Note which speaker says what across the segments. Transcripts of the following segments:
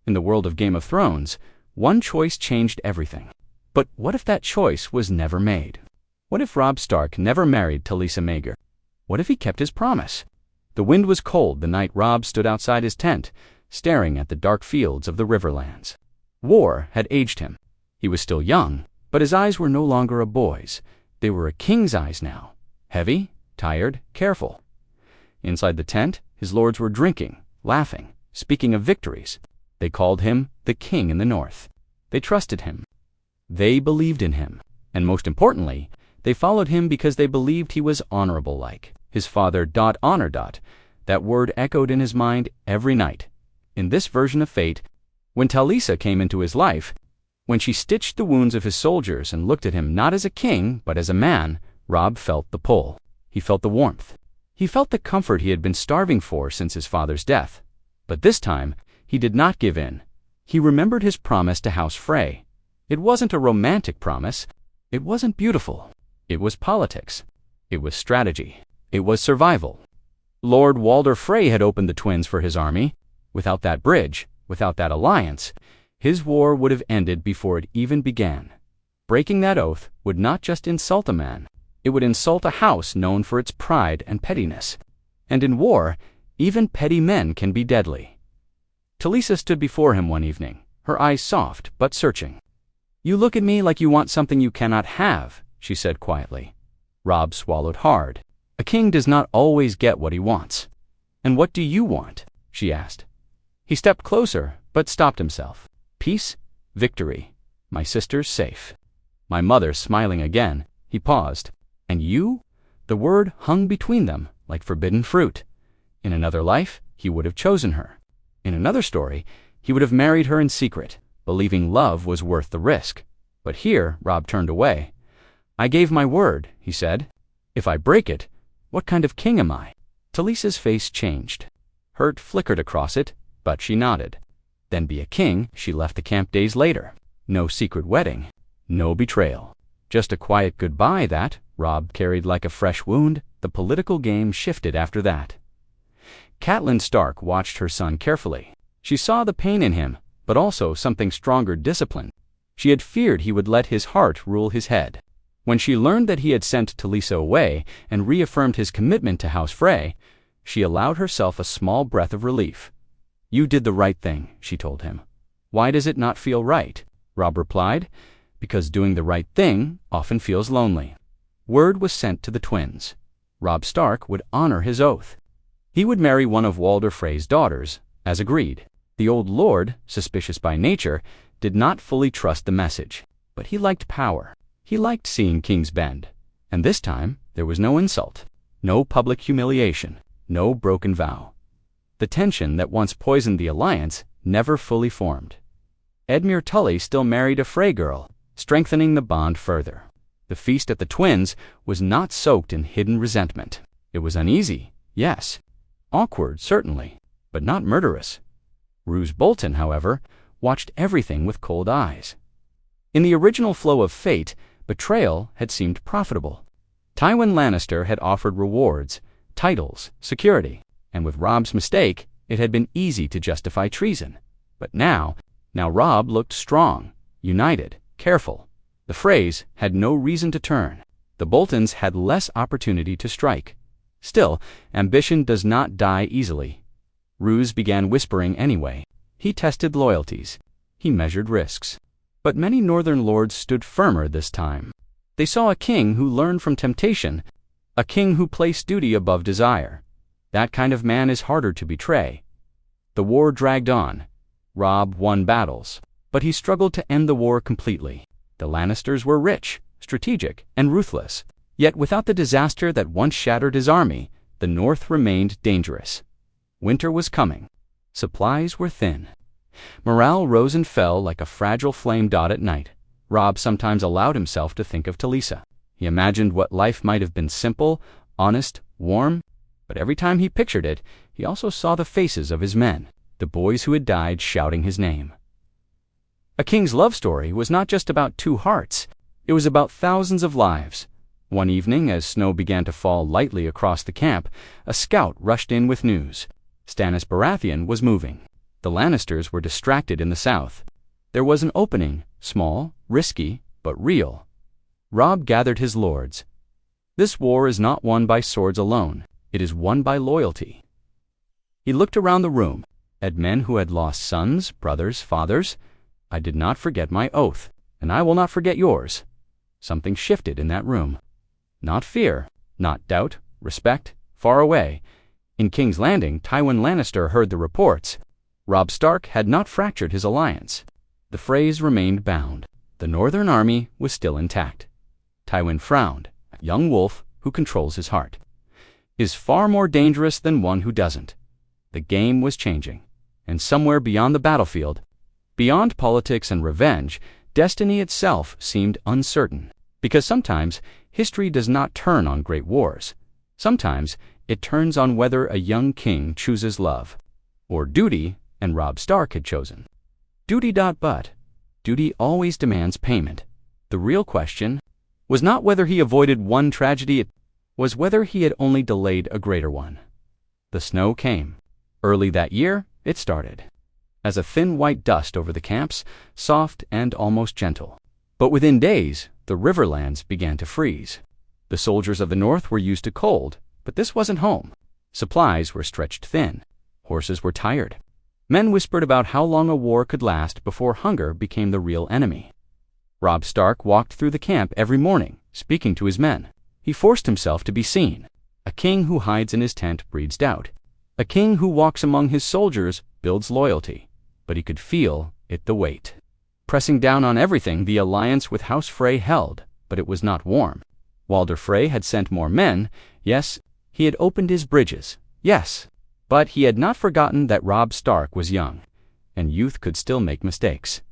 Speaker 1: In the world of Game of Thrones, one choice changed everything. But what if that choice was never made? What if Robb Stark never married Talisa Maegor? What if he kept his promise? The wind was cold the night Robb stood outside his tent, staring at the dark fields of the Riverlands. War had aged him. He was still young, but his eyes were no longer a boy's. They were a king's eyes now. Heavy, tired, careful. Inside the tent, his lords were drinking, laughing, speaking of victories. They called him the King in the North. They trusted him. They believed in him. And most importantly, they followed him because they believed he was honorable like his father. Honor. That word echoed in his mind every night. In this version of fate, when Talisa came into his life, when she stitched the wounds of his soldiers and looked at him not as a king, but as a man, Robb felt the pull. He felt the warmth. He felt the comfort he had been starving for since his father's death. But this time, he did not give in. He remembered his promise to House Frey. It wasn't a romantic promise. It wasn't beautiful. It was politics. It was strategy. It was survival. Lord Walder Frey had opened the twins for his army. Without that bridge, without that alliance, his war would have ended before it even began. Breaking that oath would not just insult a man. It would insult a house known for its pride and pettiness. And in war, even petty men can be deadly. Talisa stood before him one evening, her eyes soft but searching. "You look at me like you want something you cannot have," she said quietly. Robb swallowed hard. A king does not always get what he wants. "And what do you want?" she asked. He stepped closer, but stopped himself. "Peace, victory, my sister's safe. My mother smiling again." He paused. "And you?" The word hung between them like forbidden fruit. In another life, he would have chosen her. In another story, he would have married her in secret, believing love was worth the risk. But here, Robb turned away. "I gave my word," he said. "If I break it, what kind of king am I?" Talisa's face changed. Hurt flickered across it, but she nodded. Then be a king, she left the camp days later. No secret wedding. No betrayal. Just a quiet goodbye that Robb carried like a fresh wound. The political game shifted after that. Catelyn Stark watched her son carefully. She saw the pain in him, but also something stronger: discipline. She had feared he would let his heart rule his head. When she learned that he had sent Talisa away and reaffirmed his commitment to House Frey, she allowed herself a small breath of relief. "You did the right thing," she told him. "Why does it not feel right?" Robb replied, "Because doing the right thing often feels lonely." Word was sent to the twins. Robb Stark would honor his oath. He would marry one of Walder Frey's daughters, as agreed. The old lord, suspicious by nature, did not fully trust the message. But he liked power. He liked seeing kings bend. And this time, there was no insult, no public humiliation, no broken vow. The tension that once poisoned the alliance never fully formed. Edmure Tully still married a Frey girl, strengthening the bond further. The feast at the twins was not soaked in hidden resentment. It was uneasy, yes. Awkward, certainly, but not murderous. Ramsay Bolton, however, watched everything with cold eyes. In the original flow of fate, betrayal had seemed profitable. Tywin Lannister had offered rewards, titles, security, and with Robb's mistake, it had been easy to justify treason. But now Robb looked strong, united, careful. The Freys had no reason to turn. The Boltons had less opportunity to strike. Still, ambition does not die easily. Roose began whispering anyway. He tested loyalties. He measured risks. But many northern lords stood firmer this time. They saw a king who learned from temptation, a king who placed duty above desire. That kind of man is harder to betray. The war dragged on. Robb won battles, but he struggled to end the war completely. The Lannisters were rich, strategic, and ruthless. Yet without the disaster that once shattered his army, the North remained dangerous. Winter was coming. Supplies were thin. Morale rose and fell like a fragile flame at night. Robb sometimes allowed himself to think of Talisa. He imagined what life might have been: simple, honest, warm. But every time he pictured it, he also saw the faces of his men, the boys who had died shouting his name. A king's love story was not just about two hearts. It was about thousands of lives. One evening, as snow began to fall lightly across the camp, a scout rushed in with news. Stannis Baratheon was moving. The Lannisters were distracted in the south. There was an opening, small, risky, but real. Robb gathered his lords. This war is not won by swords alone. It is won by loyalty. He looked around the room, at men who had lost sons, brothers, fathers. I did not forget my oath, and I will not forget yours. Something shifted in that room. Not fear, not doubt, respect, far away. In King's Landing, Tywin Lannister heard the reports. Robb Stark had not fractured his alliance. The Freys remained bound. The Northern army was still intact. Tywin frowned. A young wolf who controls his heart is far more dangerous than one who doesn't. The game was changing, and somewhere beyond the battlefield, beyond politics and revenge, destiny itself seemed uncertain. Because sometimes history does not turn on great wars. Sometimes it turns on whether a young king chooses love or duty, and Robb Stark had chosen duty. But duty always demands payment. The real question was not whether he avoided one tragedy, it was whether he had only delayed a greater one. The snow came. Early that year, it started as a thin white dust over the camps, soft and almost gentle. But within days, the riverlands began to freeze. The soldiers of the north were used to cold, but this wasn't home. Supplies were stretched thin. Horses were tired. Men whispered about how long a war could last before hunger became the real enemy. Robb Stark walked through the camp every morning, speaking to his men. He forced himself to be seen. A king who hides in his tent breeds doubt. A king who walks among his soldiers builds loyalty. But he could feel the weight pressing down on everything. The alliance with House Frey held, but it was not warm. Walder Frey had sent more men. Yes, he had opened his bridges. Yes, but he had not forgotten that Robb Stark was young, and youth could still make mistakes.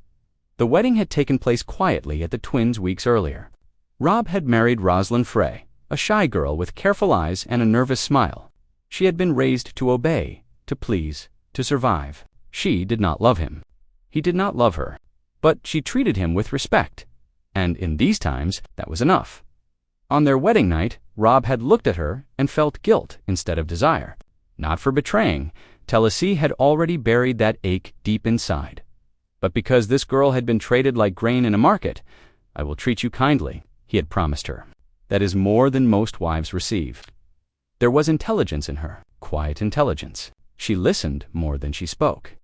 Speaker 1: The wedding had taken place quietly at the twins weeks earlier. Robb had married Rosalind Frey, a shy girl with careful eyes and a nervous smile. She had been raised to obey, to please, to survive. She did not love him. He did not love her. But she treated him with respect. And in these times, that was enough. On their wedding night, Robb had looked at her and felt guilt instead of desire. Not for betraying. Talisa had already buried that ache deep inside. But because this girl had been traded like grain in a market, I will treat you kindly, he had promised her. That is more than most wives receive. There was intelligence in her, quiet intelligence. She listened more than she spoke.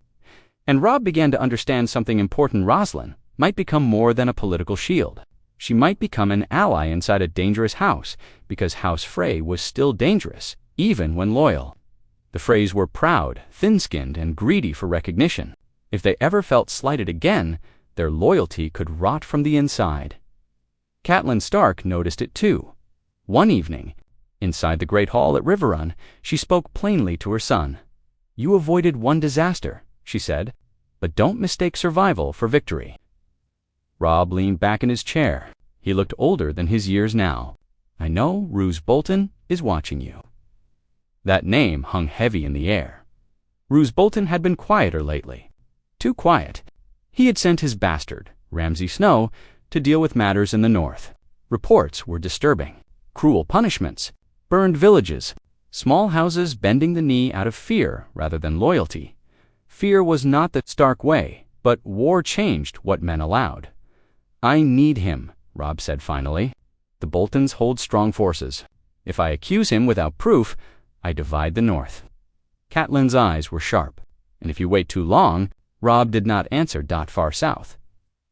Speaker 1: And Robb began to understand something important. Rosalind might become more than a political shield. She might become an ally inside a dangerous house, because House Frey was still dangerous, even when loyal. The Freys were proud, thin-skinned, and greedy for recognition. If they ever felt slighted again, their loyalty could rot from the inside. Catelyn Stark noticed it too. One evening, inside the Great Hall at Riverrun, she spoke plainly to her son. "You avoided one disaster," she said, "but don't mistake survival for victory." Robb leaned back in his chair. He looked older than his years now. "I know Ramsay Bolton is watching you." That name hung heavy in the air. Ramsay Bolton had been quieter lately. Too quiet. He had sent his bastard, Ramsay Snow, to deal with matters in the north. Reports were disturbing. Cruel punishments. Burned villages. Small houses bending the knee out of fear rather than loyalty. Fear was not the Stark way, but war changed what men allowed. "I need him," Robb said finally. "The Boltons hold strong forces. If I accuse him without proof, I divide the north." Catelyn's eyes were sharp. "And if you wait too long," Robb did not answer. Far south.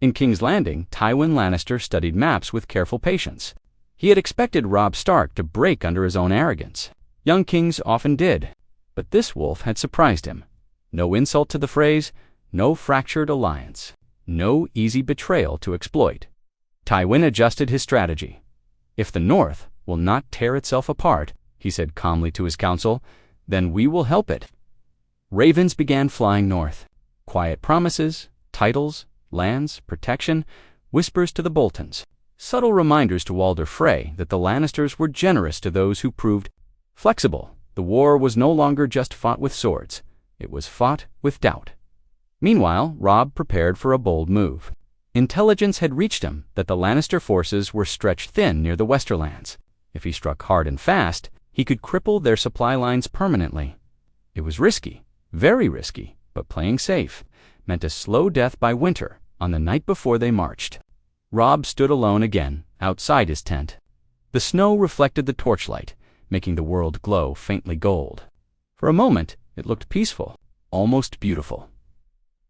Speaker 1: In King's Landing, Tywin Lannister studied maps with careful patience. He had expected Robb Stark to break under his own arrogance. Young kings often did. But this wolf had surprised him. No insult to the Freys, no fractured alliance, no easy betrayal to exploit. Tywin adjusted his strategy. "If the North will not tear itself apart," he said calmly to his council, "then we will help it." Ravens began flying north. Quiet promises, titles, lands, protection, whispers to the Boltons. Subtle reminders to Walder Frey that the Lannisters were generous to those who proved flexible. The war was no longer just fought with swords. It was fought with doubt. Meanwhile, Robb prepared for a bold move. Intelligence had reached him that the Lannister forces were stretched thin near the Westerlands. If he struck hard and fast, he could cripple their supply lines permanently. It was risky, very risky, but playing safe meant a slow death by winter on the night before they marched. Robb stood alone again outside his tent. The snow reflected the torchlight, making the world glow faintly gold. For a moment, it looked peaceful, almost beautiful.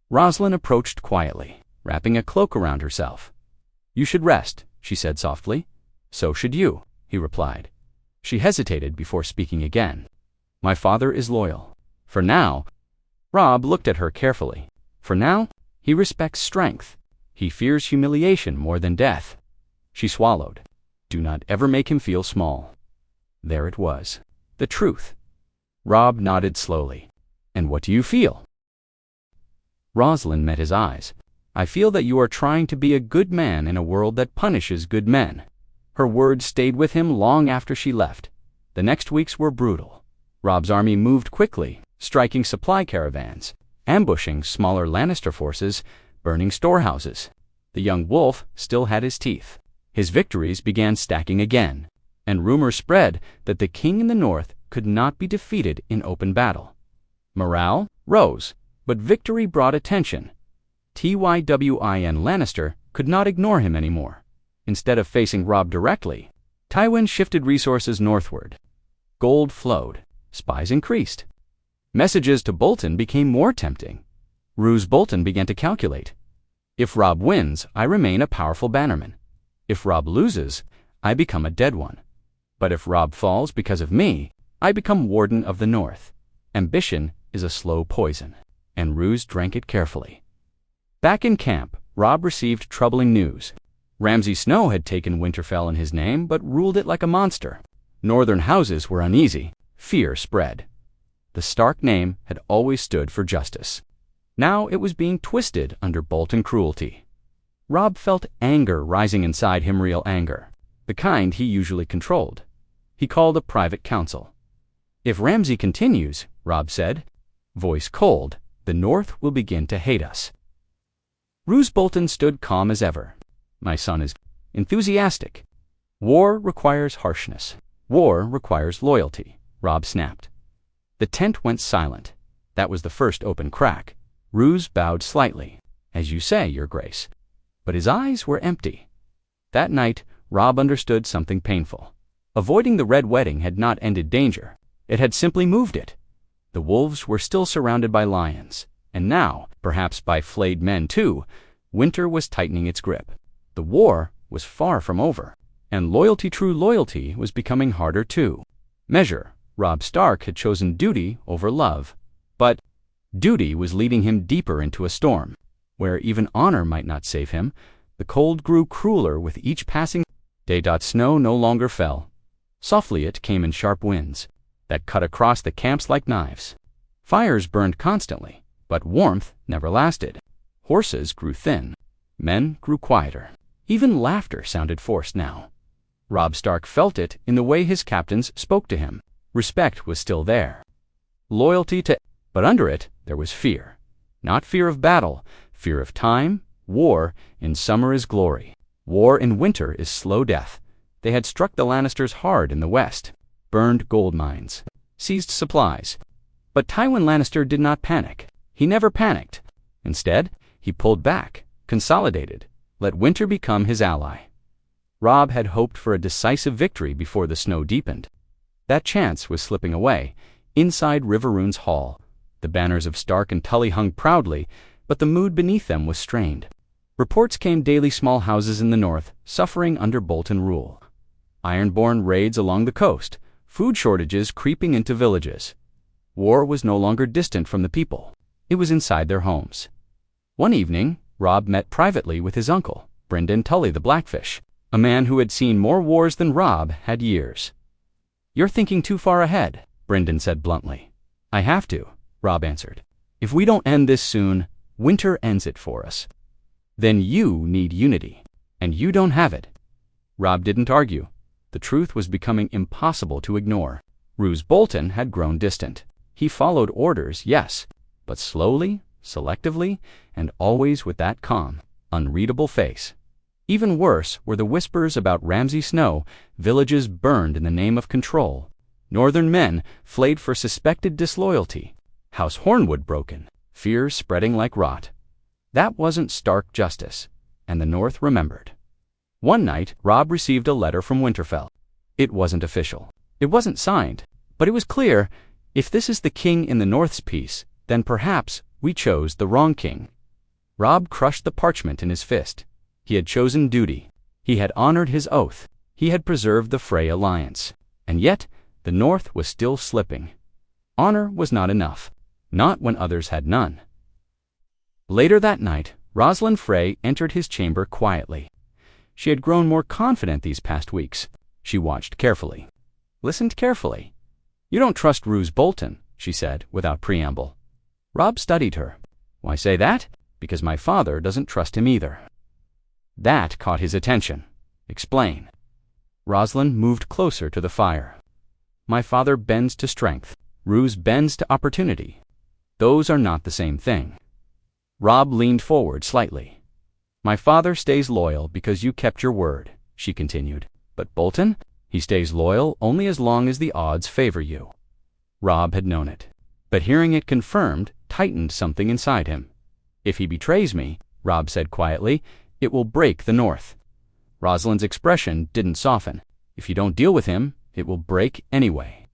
Speaker 1: Rosalind approached quietly, wrapping a cloak around herself. "You should rest," she said softly. "So should you," he replied. She hesitated before speaking again. "My father is loyal. For now," Robb looked at her carefully. "For now, he respects strength. He fears humiliation more than death." She swallowed. "Do not ever make him feel small." There it was. The truth. Robb nodded slowly. "And what do you feel?" Rosalind met his eyes. "I feel that you are trying to be a good man in a world that punishes good men." Her words stayed with him long after she left. The next weeks were brutal. Robb's army moved quickly, striking supply caravans, ambushing smaller Lannister forces, burning storehouses. The young wolf still had his teeth. His victories began stacking again, and rumors spread that the king in the north could not be defeated in open battle. Morale rose, but victory brought attention. Tywin Lannister could not ignore him anymore. Instead of facing Robb directly, Tywin shifted resources northward. Gold flowed. Spies increased. Messages to Bolton became more tempting. Ramsay Bolton began to calculate. If Robb wins, I remain a powerful bannerman. If Robb loses, I become a dead one. But if Robb falls because of me, I become Warden of the North. Ambition is a slow poison, and Roose drank it carefully. Back in camp, Robb received troubling news. Ramsay Snow had taken Winterfell in his name, but ruled it like a monster. Northern houses were uneasy. Fear spread. The Stark name had always stood for justice. Now it was being twisted under Bolton cruelty. Robb felt anger rising inside him, real anger, the kind he usually controlled. He called a private council. "If Ramsay continues," Robb said, voice cold, "the North will begin to hate us." Ramsay Bolton stood calm as ever. "My son is enthusiastic. War requires harshness. War requires loyalty," Robb snapped. The tent went silent. That was the first open crack. Roose bowed slightly. "As you say, Your Grace." But his eyes were empty. That night, Robb understood something painful. Avoiding the Red Wedding had not ended danger. It had simply moved it. The wolves were still surrounded by lions, and now, perhaps by flayed men too, winter was tightening its grip. The war was far from over, and loyalty, true loyalty, was becoming harder too. Measure, Robb Stark had chosen duty over love, but duty was leading him deeper into a storm, where even honor might not save him. The cold grew crueler with each passing day. Snow no longer fell. Softly it came in sharp winds that cut across the camps like knives. Fires burned constantly, but warmth never lasted. Horses grew thin. Men grew quieter. Even laughter sounded forced now. Robb Stark felt it in the way his captains spoke to him. Respect was still there. Loyalty to... But under it, there was fear. Not fear of battle, fear of time. War in summer is glory. War in winter is slow death. They had struck the Lannisters hard in the west, burned gold mines, seized supplies. But Tywin Lannister did not panic. He never panicked. Instead, he pulled back, consolidated, let winter become his ally. Robb had hoped for a decisive victory before the snow deepened. That chance was slipping away. Inside Riverrune's hall, the banners of Stark and Tully hung proudly, but the mood beneath them was strained. Reports came daily: small houses in the north suffering under Bolton rule, ironborn raids along the coast, food shortages creeping into villages. War was no longer distant from the people. It was inside their homes. One evening, Robb met privately with his uncle, Brynden Tully the Blackfish, a man who had seen more wars than Robb had years. "You're thinking too far ahead," Brynden said bluntly. "I have to," Robb answered. "If we don't end this soon, winter ends it for us. Then you need unity, and you don't have it." Robb didn't argue. The truth was becoming impossible to ignore. Ramsay Bolton had grown distant. He followed orders, yes, but slowly, selectively, and always with that calm, unreadable face. Even worse were the whispers about Ramsay Snow. Villages burned in the name of control. Northern men flayed for suspected disloyalty. House Hornwood broken. fear spreading like rot. That wasn't Stark justice, and the North remembered. One night, Robb received a letter from Winterfell. It wasn't official. It wasn't signed, but it was clear, if this is the king in the North's peace, then perhaps we chose the wrong king. Robb crushed the parchment in his fist. He had chosen duty. He had honored his oath. He had preserved the Frey alliance. And yet, the North was still slipping. Honor was not enough, not when others had none. Later that night, Rosalind Frey entered his chamber quietly. She had grown more confident these past weeks. She watched carefully, listened carefully. "You don't trust Ramsay Bolton," she said, without preamble. Robb studied her. "Why say that?" "Because my father doesn't trust him either." That caught his attention. "Explain." Rosalind moved closer to the fire. "My father bends to strength. Roose bends to opportunity. Those are not the same thing." Robb leaned forward slightly. "My father stays loyal because you kept your word," she continued. "But Bolton, he stays loyal only as long as the odds favor you." Robb had known it, but hearing it confirmed tightened something inside him. "If he betrays me," Robb said quietly, "it will break the North." Rosalind's expression didn't soften. "If you don't deal with him, it will break anyway."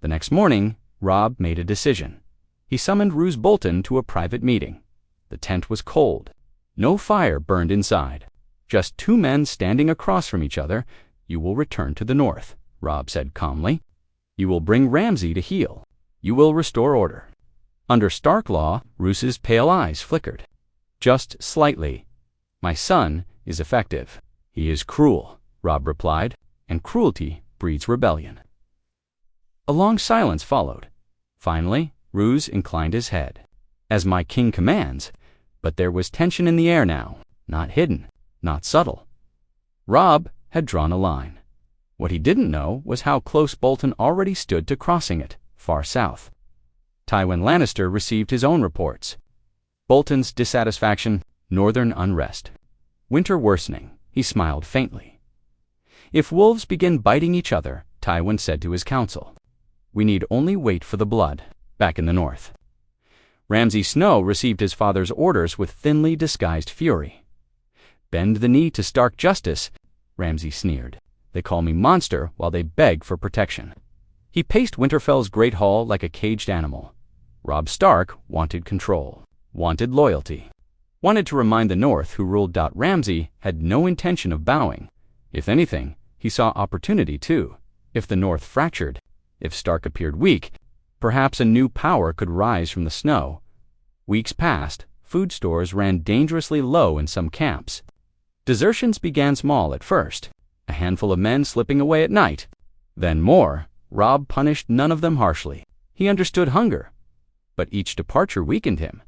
Speaker 1: The next morning, Robb made a decision. He summoned Ramsay Bolton to a private meeting. The tent was cold. No fire burned inside. Just two men standing across from each other. "You will return to the North," Robb said calmly. "You will bring Ramsay to heel. You will restore order." Under Stark law, Roose's pale eyes flickered. "Just slightly. My son is effective." "He is cruel," Robb replied, "and cruelty breeds rebellion." A long silence followed. Finally, Roose inclined his head. "As my king commands," but there was tension in the air now, not hidden, not subtle. Robb had drawn a line. What he didn't know was how close Bolton already stood to crossing it, far south. Tywin Lannister received his own reports. Bolton's dissatisfaction, northern unrest. Winter worsening. He smiled faintly. "If wolves begin biting each other," Tywin said to his council, "we need only wait for the blood, back in the North." Ramsay Snow received his father's orders with thinly disguised fury. "Bend the knee to Stark justice," Ramsay sneered. "They call me monster while they beg for protection." He paced Winterfell's great hall like a caged animal. Robb Stark wanted control, wanted loyalty, wanted to remind the North who ruled Ramsay had no intention of bowing. If anything, he saw opportunity too. If the North fractured, if Stark appeared weak, perhaps a new power could rise from the snow. Weeks passed. Food stores ran dangerously low in some camps. Desertions began small at first, a handful of men slipping away at night. Then more. Robb punished none of them harshly. He understood hunger. But each departure weakened him.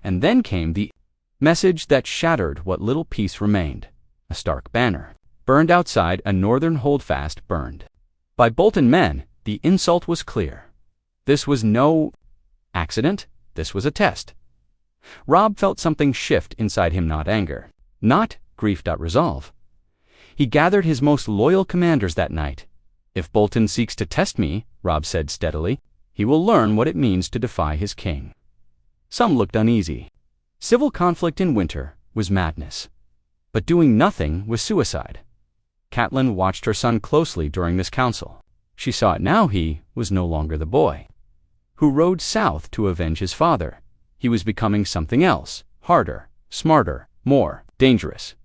Speaker 1: And then came the message that shattered what little peace remained. A Stark banner, burned outside a northern holdfast, burned. By Bolton men, the insult was clear. This was no accident. This was a test. Robb felt something shift inside him, not anger, not grief-resolve. He gathered his most loyal commanders that night. "If Bolton seeks to test me," Robb said steadily, "he will learn what it means to defy his king." Some looked uneasy. Civil conflict in winter was madness. But doing nothing was suicide. Catelyn watched her son closely during this council. She saw it now. He was no longer the boy who rode south to avenge his father. He was becoming something else, harder, smarter, more dangerous.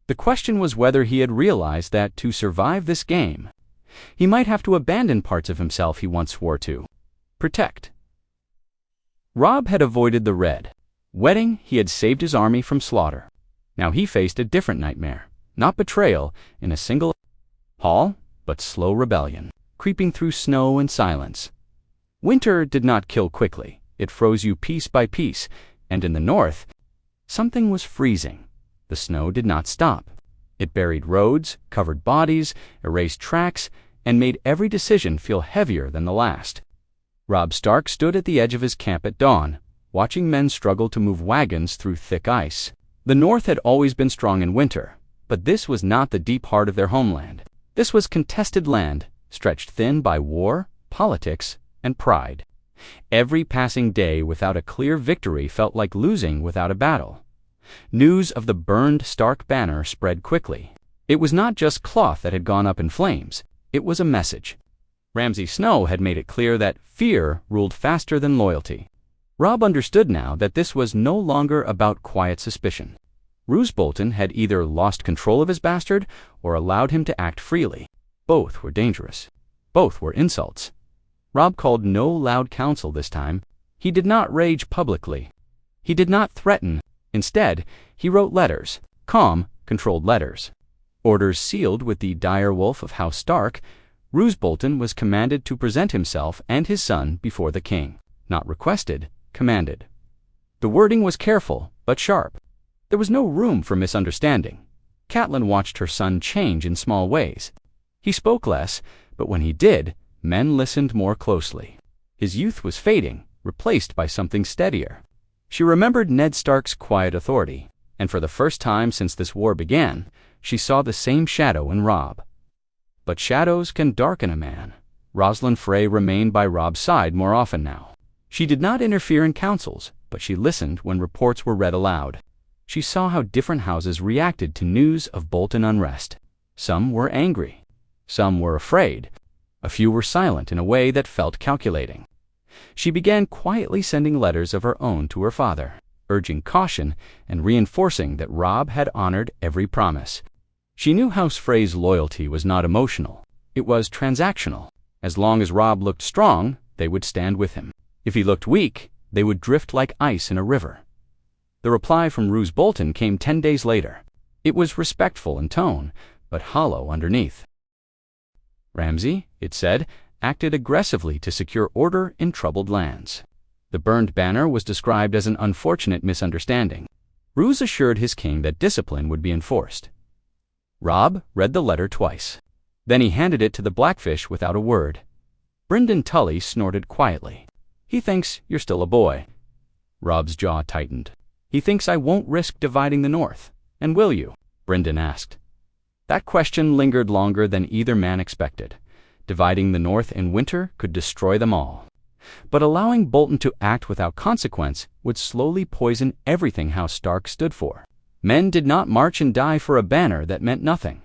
Speaker 1: The question was whether he had realized that to survive this game, he might have to abandon parts of himself he once swore to protect. Robb had avoided the Red Wedding. He had saved his army from slaughter. Now he faced a different nightmare, not betrayal in a single hall, but slow rebellion, creeping through snow and silence. Winter did not kill quickly. It froze you piece by piece, and in the North, something was freezing. The snow did not stop. It buried roads, covered bodies, erased tracks, and made every decision feel heavier than the last. Robb Stark stood at the edge of his camp at dawn, watching men struggle to move wagons through thick ice. The North had always been strong in winter, but this was not the deep heart of their homeland. This was contested land, stretched thin by war, politics, and pride. Every passing day without a clear victory felt like losing without a battle. News of the burned Stark banner spread quickly. It was not just cloth that had gone up in flames, it was a message. Ramsay Snow had made it clear that fear ruled faster than loyalty. Robb understood now that this was no longer about quiet suspicion. Roose Bolton had either lost control of his bastard or allowed him to act freely. Both were dangerous. Both were insults. Robb called no loud council this time. He did not rage publicly. He did not threaten. Instead, he wrote letters, calm, controlled letters. Orders sealed with the dire wolf of House Stark, Roose Bolton was commanded to present himself and his son before the king. Not requested, commanded. The wording was careful, but sharp. There was no room for misunderstanding. Catelyn watched her son change in small ways. He spoke less, but when he did, men listened more closely. His youth was fading, replaced by something steadier. She remembered Ned Stark's quiet authority, and for the first time since this war began, she saw the same shadow in Robb. But shadows can darken a man. Rosalind Frey remained by Robb's side more often now. She did not interfere in councils, but she listened when reports were read aloud. She saw how different houses reacted to news of Bolton unrest. Some were angry. Some were afraid. A few were silent in a way that felt calculating. She began quietly sending letters of her own to her father, urging caution and reinforcing that Robb had honored every promise. She knew House Frey's loyalty was not emotional. It was transactional. As long as Robb looked strong, they would stand with him. If he looked weak, they would drift like ice in a river. The reply from Roose Bolton came 10 days later. It was respectful in tone, but hollow underneath. Ramsay, it said, acted aggressively to secure order in troubled lands. The burned banner was described as an unfortunate misunderstanding. Roose assured his king that discipline would be enforced. Robb read the letter twice. Then he handed it to the Blackfish without a word. Brynden Tully snorted quietly. "He thinks you're still a boy." Robb's jaw tightened. "He thinks I won't risk dividing the North. And will you?" Brynden asked. That question lingered longer than either man expected. Dividing the North in winter could destroy them all. But allowing Bolton to act without consequence would slowly poison everything House Stark stood for. Men did not march and die for a banner that meant nothing.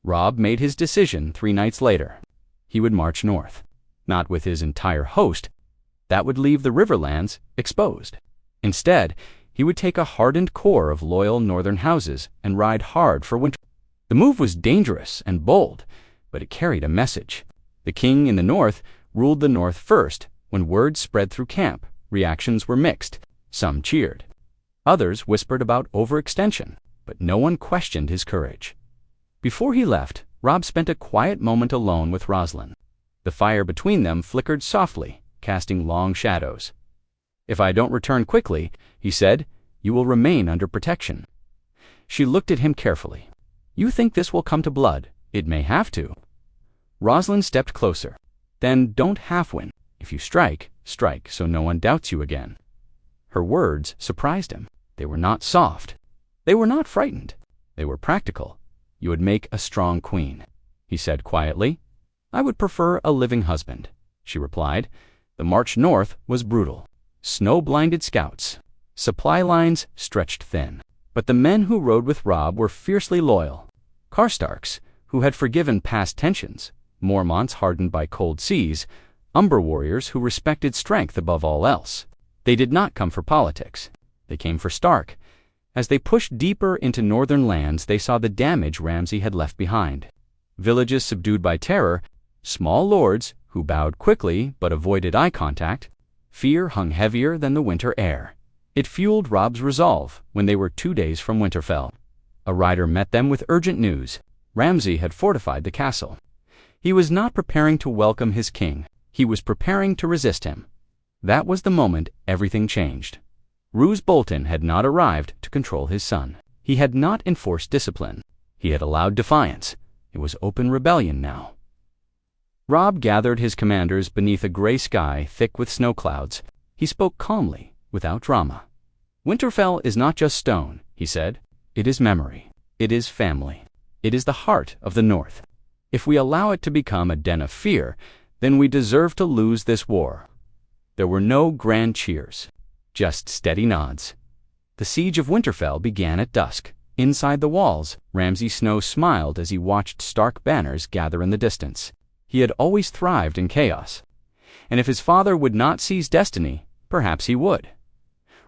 Speaker 1: Robb made his decision 3 nights later. He would march north. Not with his entire host. That would leave the Riverlands exposed. Instead, he would take a hardened core of loyal northern houses and ride hard for Winterfell. The move was dangerous and bold, but it carried a message. The king in the north ruled the north first. When word spread through camp, reactions were mixed. Some cheered. Others whispered about overextension, but no one questioned his courage. Before he left, Robb spent a quiet moment alone with Rosalind. The fire between them flickered softly, casting long shadows. "If I don't return quickly," he said, "you will remain under protection." She looked at him carefully. "You think this will come to blood? It may have to." Rosalind stepped closer. "Then don't half-win. If you strike, strike so no one doubts you again." Her words surprised him. They were not soft. They were not frightened. They were practical. "You would make a strong queen," he said quietly. "I would prefer a living husband," she replied. The march north was brutal. Snow-blinded scouts. Supply lines stretched thin. But the men who rode with Robb were fiercely loyal. Karstarks, who had forgiven past tensions, Mormonts hardened by cold seas, Umber warriors who respected strength above all else. They did not come for politics. They came for Stark. As they pushed deeper into northern lands, they saw the damage Ramsay had left behind. Villages subdued by terror, small lords who bowed quickly but avoided eye contact. Fear hung heavier than the winter air. It fueled Robb's resolve when they were 2 days from Winterfell. A rider met them with urgent news. Ramsay had fortified the castle. He was not preparing to welcome his king. He was preparing to resist him. That was the moment everything changed. Roose Bolton had not arrived to control his son. He had not enforced discipline. He had allowed defiance. It was open rebellion now. Robb gathered his commanders beneath a gray sky thick with snow clouds. He spoke calmly, without drama. "Winterfell is not just stone," he said. "It is memory. It is family. It is the heart of the North. If we allow it to become a den of fear, then we deserve to lose this war." There were no grand cheers, just steady nods. The siege of Winterfell began at dusk. Inside the walls, Ramsay Snow smiled as he watched Stark banners gather in the distance. He had always thrived in chaos, and if his father would not seize destiny, perhaps he would.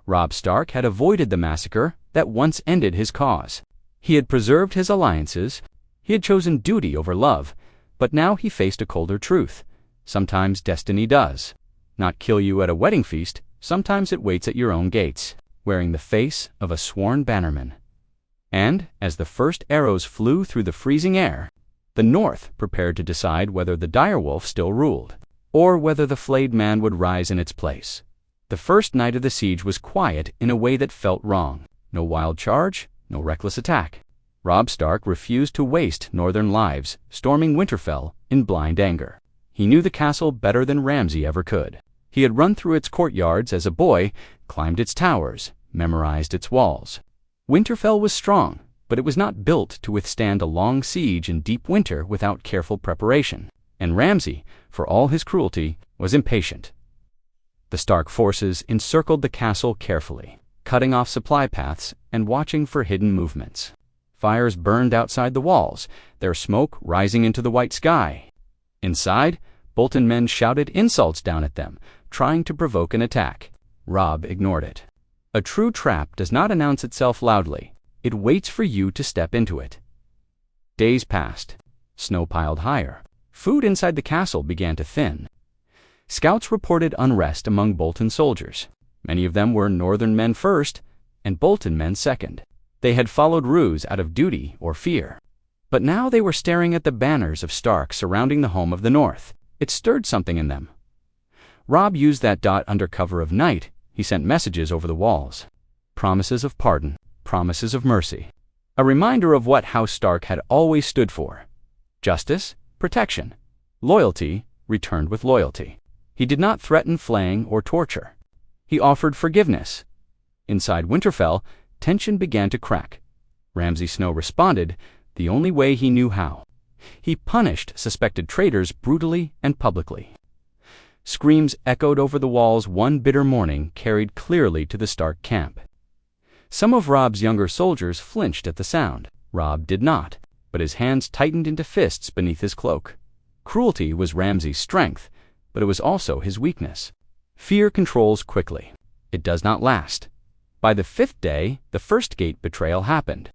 Speaker 1: Robb Stark had avoided the massacre that once ended his cause. He had preserved his alliances, he had chosen duty over love, but now he faced a colder truth. Sometimes destiny does not kill you at a wedding feast, sometimes it waits at your own gates, wearing the face of a sworn bannerman. And, as the first arrows flew through the freezing air, the North prepared to decide whether the direwolf still ruled, or whether the flayed man would rise in its place. The first night of the siege was quiet in a way that felt wrong. No wild charge, no reckless attack. Robb Stark refused to waste northern lives, storming Winterfell in blind anger. He knew the castle better than Ramsay ever could. He had run through its courtyards as a boy, climbed its towers, memorized its walls. Winterfell was strong, but it was not built to withstand a long siege in deep winter without careful preparation. And Ramsay, for all his cruelty, was impatient. The Stark forces encircled the castle carefully, cutting off supply paths and watching for hidden movements. Fires burned outside the walls, their smoke rising into the white sky. Inside, Bolton men shouted insults down at them, trying to provoke an attack. Robb ignored it. A true trap does not announce itself loudly. It waits for you to step into it. Days passed. Snow piled higher. Food inside the castle began to thin. Scouts reported unrest among Bolton soldiers. Many of them were northern men first, and Bolton men second. They had followed Roose out of duty or fear. But now they were staring at the banners of Stark surrounding the home of the North. It stirred something in them. Robb used that dot under cover of night. He sent messages over the walls. Promises of pardon, promises of mercy. A reminder of what House Stark had always stood for. Justice, protection. Loyalty, returned with loyalty. He did not threaten flaying or torture. He offered forgiveness. Inside Winterfell, tension began to crack. Ramsay Snow responded the only way he knew how. He punished suspected traitors brutally and publicly. Screams echoed over the walls one bitter morning, carried clearly to the Stark camp. Some of Robb's younger soldiers flinched at the sound. Robb did not, but his hands tightened into fists beneath his cloak. Cruelty was Ramsay's strength, but it was also his weakness. Fear controls quickly. It does not last. By the 5th day, the first gate betrayal happened.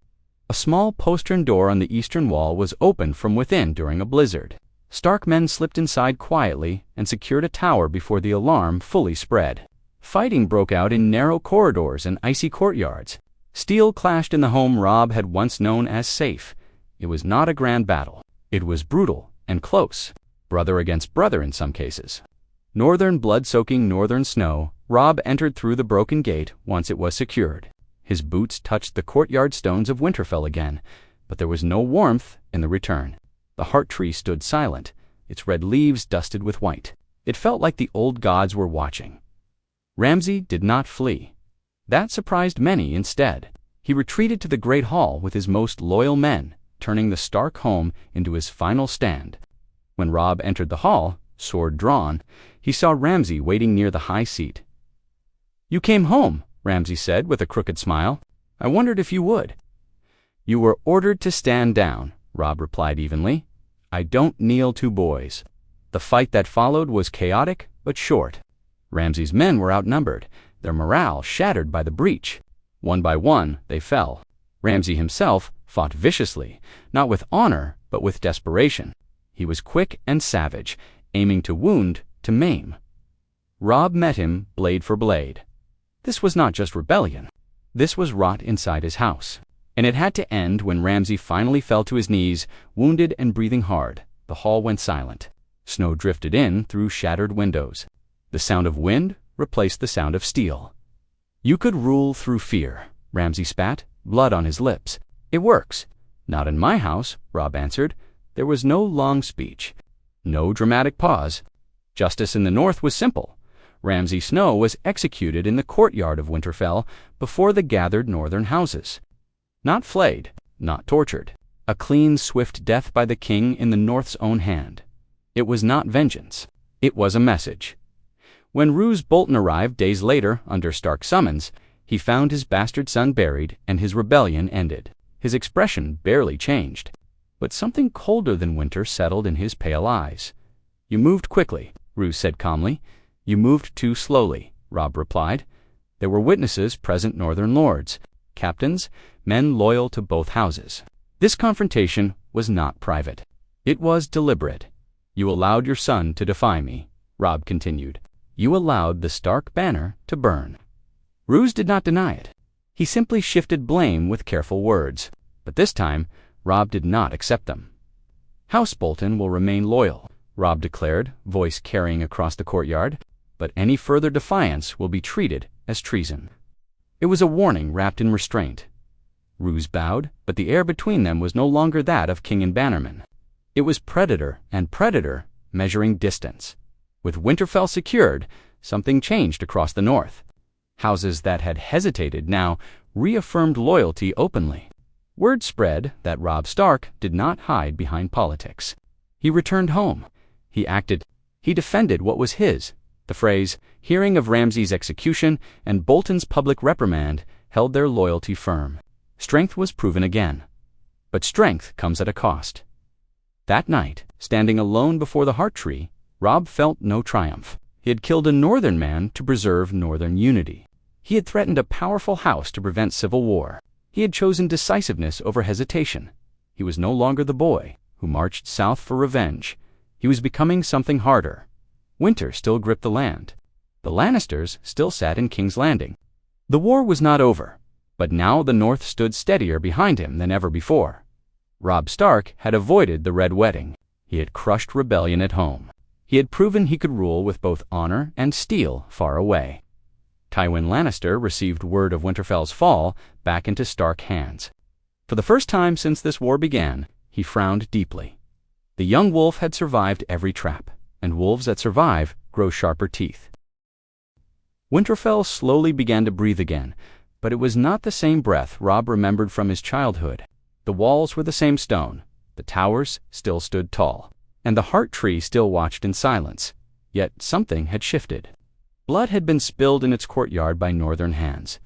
Speaker 1: A small postern door on the eastern wall was opened from within during a blizzard. Stark men slipped inside quietly and secured a tower before the alarm fully spread. Fighting broke out in narrow corridors and icy courtyards. Steel clashed in the home Robb had once known as safe. It was not a grand battle. It was brutal and close, brother against brother in some cases. Northern blood-soaking northern snow, Robb entered through the broken gate once it was secured. His boots touched the courtyard stones of Winterfell again, but there was no warmth in the return. The heart tree stood silent, its red leaves dusted with white. It felt like the old gods were watching. Ramsay did not flee. That surprised many instead. He retreated to the great hall with his most loyal men, turning the Stark home into his final stand. When Robb entered the hall, sword drawn, he saw Ramsay waiting near the high seat. "You came home," Ramsay said with a crooked smile. "I wondered if you would." "You were ordered to stand down," Robb replied evenly. "I don't kneel to boys." The fight that followed was chaotic but short. Ramsay's men were outnumbered, their morale shattered by the breach. One by one, they fell. Ramsay himself fought viciously, not with honor, but with desperation. He was quick and savage, aiming to wound, to maim. Robb met him blade for blade. This was not just rebellion. This was rot inside his house. And it had to end when Ramsay finally fell to his knees, wounded and breathing hard. The hall went silent. Snow drifted in through shattered windows. The sound of wind replaced the sound of steel. "You could rule through fear," Ramsay spat, blood on his lips. "It works." "Not in my house," Robb answered. There was no long speech, no dramatic pause. Justice in the North was simple. Ramsay Snow was executed in the courtyard of Winterfell before the gathered northern houses. Not flayed, not tortured. A clean, swift death by the king in the North's own hand. It was not vengeance. It was a message. When Ramsay Bolton arrived days later under Stark's summons, he found his bastard son buried and his rebellion ended. His expression barely changed, but something colder than winter settled in his pale eyes. "You moved quickly," Ramsay said calmly. "You moved too slowly," Robb replied. "There were witnesses present, northern lords, captains, men loyal to both houses. This confrontation was not private. It was deliberate. You allowed your son to defy me," Robb continued. "You allowed the Stark banner to burn." Ramsay did not deny it. He simply shifted blame with careful words. But this time, Robb did not accept them. "House Bolton will remain loyal," Robb declared, voice carrying across the courtyard, "but any further defiance will be treated as treason." It was a warning wrapped in restraint. Ramsay bowed, but the air between them was no longer that of king and bannerman. It was predator and predator measuring distance. With Winterfell secured, something changed across the north. Houses that had hesitated now reaffirmed loyalty openly. Word spread that Robb Stark did not hide behind politics. He returned home. He acted. He defended what was his. The phrase, hearing of Ramsay's execution and Bolton's public reprimand, held their loyalty firm. Strength was proven again. But strength comes at a cost. That night, standing alone before the heart tree, Robb felt no triumph. He had killed a northern man to preserve northern unity. He had threatened a powerful house to prevent civil war. He had chosen decisiveness over hesitation. He was no longer the boy who marched south for revenge. He was becoming something harder. Winter still gripped the land. The Lannisters still sat in King's Landing. The war was not over, but now the North stood steadier behind him than ever before. Robb Stark had avoided the Red Wedding. He had crushed rebellion at home. He had proven he could rule with both honor and steel far away. Tywin Lannister received word of Winterfell's fall back into Stark hands. For the first time since this war began, he frowned deeply. The young wolf had survived every trap, and wolves that survive grow sharper teeth. Winterfell slowly began to breathe again, but it was not the same breath Robb remembered from his childhood. The walls were the same stone, the towers still stood tall, and the heart tree still watched in silence. Yet something had shifted. Blood had been spilled in its courtyard by northern hands.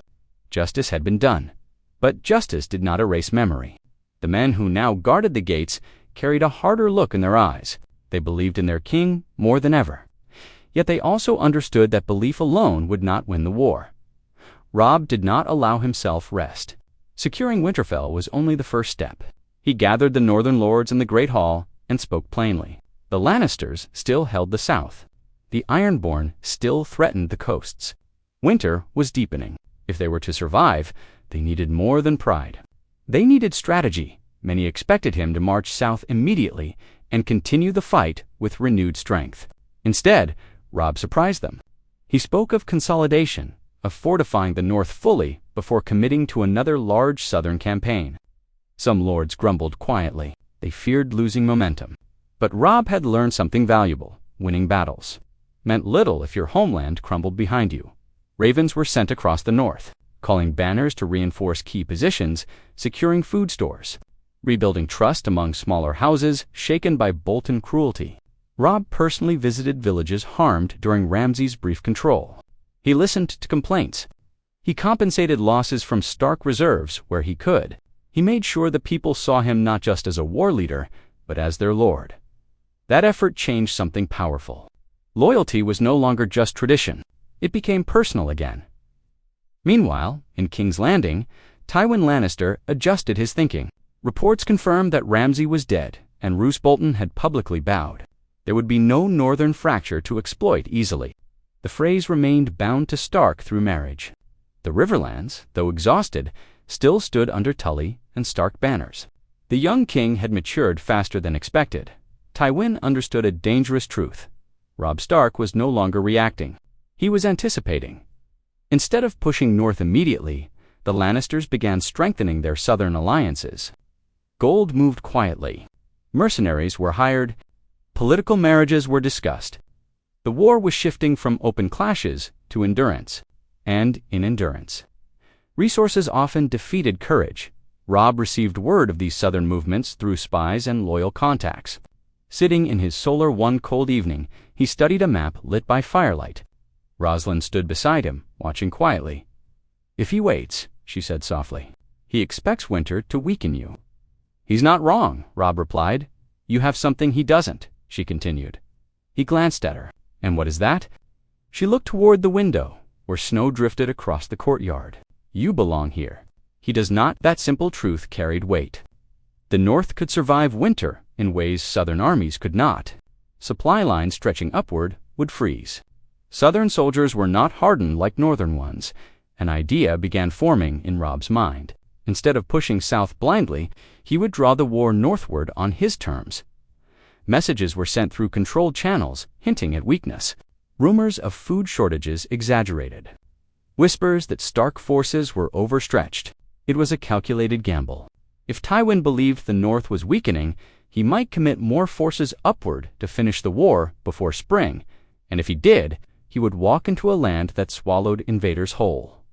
Speaker 1: Justice had been done. But justice did not erase memory. The men who now guarded the gates carried a harder look in their eyes. They believed in their king more than ever. Yet they also understood that belief alone would not win the war. Robb did not allow himself rest. Securing Winterfell was only the first step. He gathered the northern lords in the Great Hall and spoke plainly. The Lannisters still held the south. The Ironborn still threatened the coasts. Winter was deepening. If they were to survive, they needed more than pride. They needed strategy. Many expected him to march south immediately and continue the fight with renewed strength. Instead, Robb surprised them. He spoke of consolidation, of fortifying the north fully before committing to another large southern campaign. Some lords grumbled quietly. They feared losing momentum. But Robb had learned something valuable. Winning battles meant little if your homeland crumbled behind you. Ravens were sent across the north, calling banners to reinforce key positions, securing food stores, rebuilding trust among smaller houses shaken by Bolton cruelty. Robb personally visited villages harmed during Ramsay's brief control. He listened to complaints. He compensated losses from Stark reserves where he could. He made sure the people saw him not just as a war leader, but as their lord. That effort changed something powerful. Loyalty was no longer just tradition. It became personal again. Meanwhile, in King's Landing, Tywin Lannister adjusted his thinking. Reports confirmed that Ramsay was dead, and Roose Bolton had publicly bowed. There would be no northern fracture to exploit easily. The phrase remained bound to Stark through marriage. The Riverlands, though exhausted, still stood under Tully and Stark banners. The young king had matured faster than expected. Tywin understood a dangerous truth. Robb Stark was no longer reacting. He was anticipating. Instead of pushing north immediately, the Lannisters began strengthening their southern alliances. Gold moved quietly. Mercenaries were hired. Political marriages were discussed. The war was shifting from open clashes to endurance. And in endurance, resources often defeated courage. Robb received word of these southern movements through spies and loyal contacts. Sitting in his solar one cold evening, he studied a map lit by firelight. Rosalind stood beside him, watching quietly. "If he waits," she said softly, "he expects winter to weaken you." "He's not wrong," Robb replied. "You have something he doesn't," she continued. He glanced at her. "And what is that?" She looked toward the window, where snow drifted across the courtyard. "You belong here. He does not." That simple truth carried weight. The North could survive winter in ways Southern armies could not. Supply lines stretching upward would freeze. Southern soldiers were not hardened like Northern ones. An idea began forming in Robb's mind. Instead of pushing south blindly, he would draw the war northward on his terms. Messages were sent through controlled channels, hinting at weakness. Rumors of food shortages exaggerated. Whispers that Stark forces were overstretched. It was a calculated gamble. If Tywin believed the North was weakening, he might commit more forces upward to finish the war before spring, and if he did, he would walk into a land that swallowed invaders whole.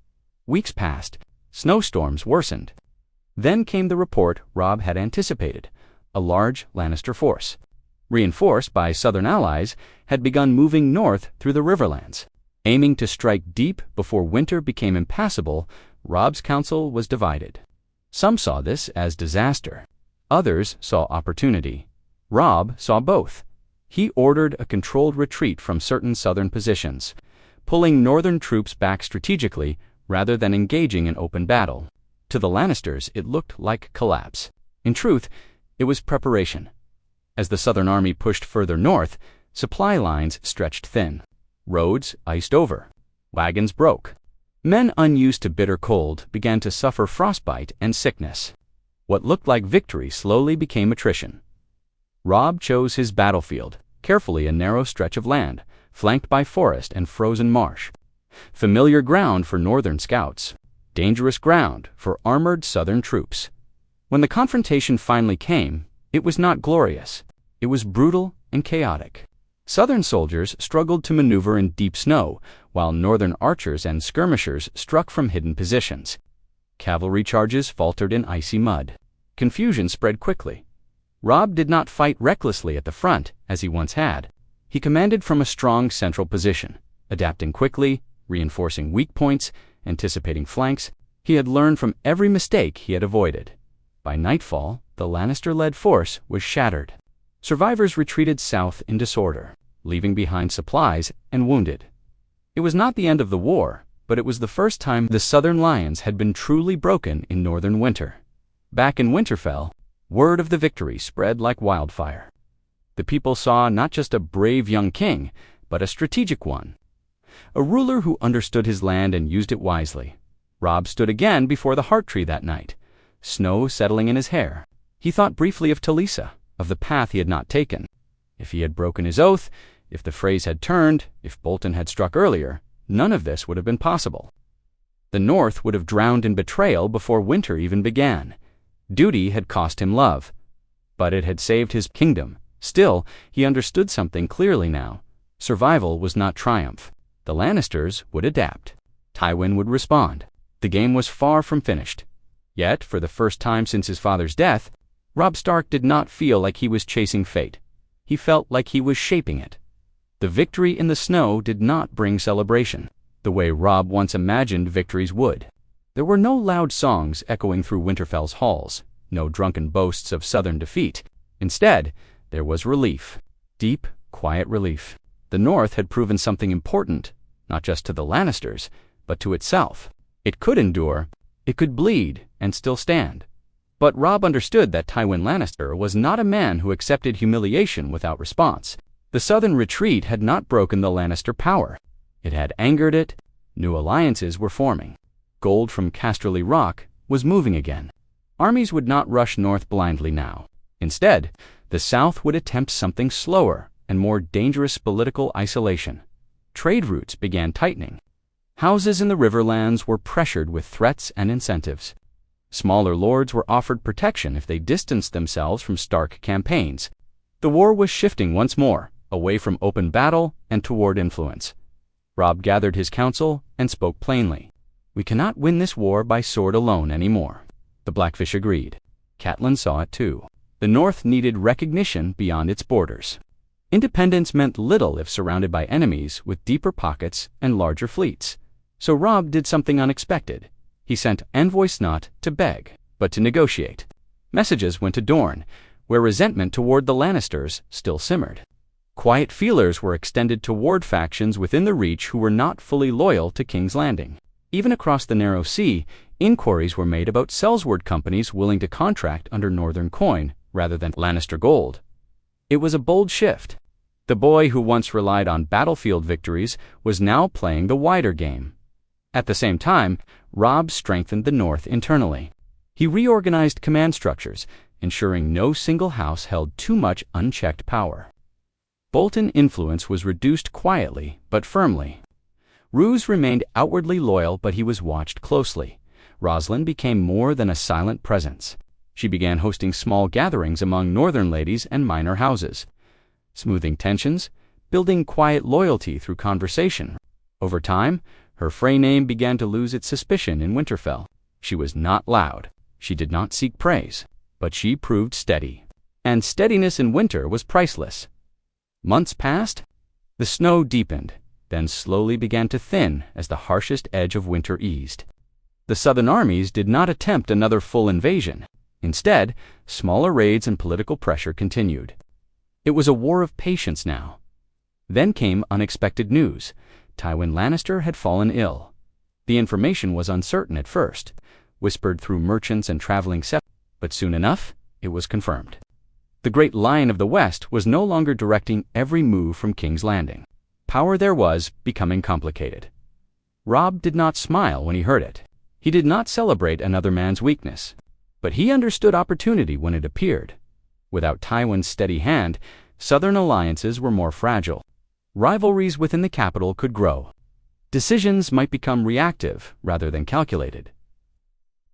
Speaker 1: Weeks passed. Snowstorms worsened. Then came the report Robb had anticipated. A large Lannister force, reinforced by Southern allies, had begun moving north through the Riverlands. Aiming to strike deep before winter became impassable, Robb's council was divided. Some saw this as disaster. Others saw opportunity. Robb saw both. He ordered a controlled retreat from certain southern positions, pulling northern troops back strategically rather than engaging in open battle. To the Lannisters, it looked like collapse. In truth, it was preparation. As the Southern army pushed further north, supply lines stretched thin. Roads iced over. Wagons broke. Men unused to bitter cold began to suffer frostbite and sickness. What looked like victory slowly became attrition. Robb chose his battlefield, carefully a narrow stretch of land, flanked by forest and frozen marsh. Familiar ground for northern scouts. Dangerous ground for armored southern troops. When the confrontation finally came, it was not glorious. It was brutal and chaotic. Southern soldiers struggled to maneuver in deep snow, while northern archers and skirmishers struck from hidden positions. Cavalry charges faltered in icy mud. Confusion spread quickly. Robb did not fight recklessly at the front, as he once had. He commanded from a strong central position, adapting quickly, reinforcing weak points, anticipating flanks. He had learned from every mistake he had avoided. By nightfall, the Lannister-led force was shattered. Survivors retreated south in disorder, leaving behind supplies and wounded. It was not the end of the war, but it was the first time the Southern Lions had been truly broken in northern winter. Back in Winterfell, word of the victory spread like wildfire. The people saw not just a brave young king, but a strategic one. A ruler who understood his land and used it wisely. Robb stood again before the heart tree that night, snow settling in his hair. He thought briefly of Talisa, of the path he had not taken. If he had broken his oath, if the phrase had turned, if Bolton had struck earlier, none of this would have been possible. The North would have drowned in betrayal before winter even began. Duty had cost him love, but it had saved his kingdom. Still, he understood something clearly now. Survival was not triumph. The Lannisters would adapt. Tywin would respond. The game was far from finished. Yet, for the first time since his father's death, Robb Stark did not feel like he was chasing fate. He felt like he was shaping it. The victory in the snow did not bring celebration, the way Robb once imagined victories would. There were no loud songs echoing through Winterfell's halls, no drunken boasts of southern defeat. Instead, there was relief. Deep, quiet relief. The North had proven something important, not just to the Lannisters, but to itself. It could endure, it could bleed, and still stand. But Robb understood that Tywin Lannister was not a man who accepted humiliation without response. The southern retreat had not broken the Lannister power. It had angered it. New alliances were forming. Gold from Casterly Rock was moving again. Armies would not rush north blindly now. Instead, the South would attempt something slower and more dangerous: political isolation. Trade routes began tightening. Houses in the Riverlands were pressured with threats and incentives. Smaller lords were offered protection if they distanced themselves from Stark campaigns. The war was shifting once more, away from open battle and toward influence. Robb gathered his council and spoke plainly. "We cannot win this war by sword alone anymore." The Blackfish agreed. Catelyn saw it too. The North needed recognition beyond its borders. Independence meant little if surrounded by enemies with deeper pockets and larger fleets. So Robb did something unexpected. He sent envoys not to beg, but to negotiate. Messages went to Dorne, where resentment toward the Lannisters still simmered. Quiet feelers were extended toward factions within the Reach who were not fully loyal to King's Landing. Even across the Narrow Sea, inquiries were made about sellsword companies willing to contract under Northern coin rather than Lannister gold. It was a bold shift. The boy who once relied on battlefield victories was now playing the wider game. At the same time, Robb strengthened the North internally. He reorganized command structures, ensuring no single house held too much unchecked power. Bolton influence was reduced quietly but firmly. Roose remained outwardly loyal, but he was watched closely. Rosalind became more than a silent presence. She began hosting small gatherings among northern ladies and minor houses, smoothing tensions, building quiet loyalty through conversation. Over time, her Frey name began to lose its suspicion in Winterfell. She was not loud. She did not seek praise, but she proved steady. And steadiness in winter was priceless. Months passed. The snow deepened, then slowly began to thin as the harshest edge of winter eased. The southern armies did not attempt another full invasion. Instead, smaller raids and political pressure continued. It was a war of patience now. Then came unexpected news. Tywin Lannister had fallen ill. The information was uncertain at first, whispered through merchants and traveling settlers, but soon enough, it was confirmed. The great Lion of the West was no longer directing every move from King's Landing. Power there was becoming complicated. Robb did not smile when he heard it. He did not celebrate another man's weakness, but he understood opportunity when it appeared. Without Tywin's steady hand, southern alliances were more fragile. Rivalries within the capital could grow. Decisions might become reactive rather than calculated.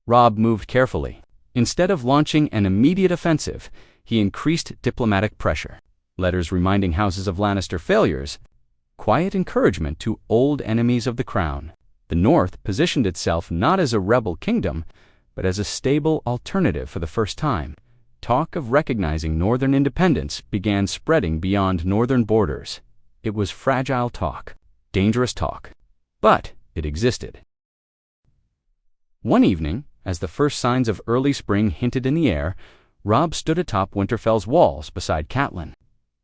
Speaker 1: Robb moved carefully. Instead of launching an immediate offensive, he increased diplomatic pressure. Letters reminding houses of Lannister failures, quiet encouragement to old enemies of the crown. The North positioned itself not as a rebel kingdom, but as a stable alternative for the first time. Talk of recognizing northern independence began spreading beyond northern borders. It was fragile talk, dangerous talk, but it existed. One evening, as the first signs of early spring hinted in the air, Robb stood atop Winterfell's walls beside Catelyn.